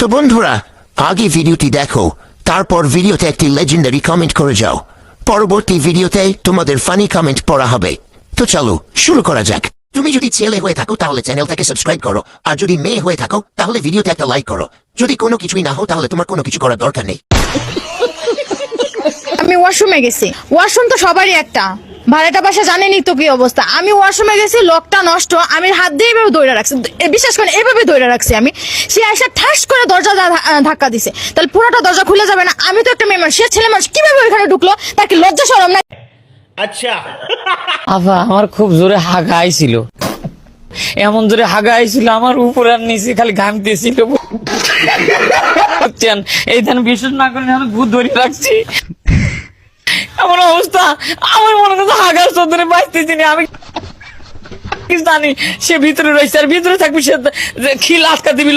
তো বন্ধুরা, আগে ভিডিওটি দেখো, তারপর ভিডিওতে একটি লেজেন্ডারি কমেন্ট করে যাও। পরবর্তী ভিডিওতে তোমাদের ফানি কমেন্ট পড়া হবে। তো চলো শুরু করা যাক। তুমি যদি ছেলে হয়ে থাকো তাহলে চ্যানেলটাকে সাবস্ক্রাইব করো, আর যদি মেয়ে হয়ে থাকো তাহলে ভিডিওতে একটা লাইক করো। যদি কোনো কিছুই না হও তাহলে তোমার কোনো কিছু করার দরকার নেই। আমি ওয়াশরুমে গেছি। ওয়াশরুম তো সবারই একটা, ভাড়াটা বাসা জানেনই তো কি অবস্থা। আমি ওয়াশরুমে গেছি, লকটা নষ্ট, আমি হাত দিয়ে এভাবে দৌড়ে রাখছি, বিশ্বাস করেন এভাবে দৌড়ে রাখছি আমি। সে এসে ঠাস করে দরজা ধাক্কা দিছে, তাহলে পুরোটা দরজা খুলে যাবে না? আমি তো একটা মেয়ে মানুষ, সে ছেলে মানুষ, কিভাবে ওইখানে ঢুকলো? তার কি লজ্জা শরম না? আচ্ছা আফা, আমার খুব জোরে হাগা আইছিল, এমন জোরে হাগা আইছিল আমার উপর আর নিচে খালি ঘামতেছিল। এই ধান বিশ্বাস না করেন, আমি ভূত ধরে রাখছি। এমন অবস্থা, আমার মনে করছে হাগার চোদরে বাঁচতেছি না। আমি কি জানি সে ভিতরে রয়েছে, আর ভিতরে থাকবি সে খিল আটকা দিবি।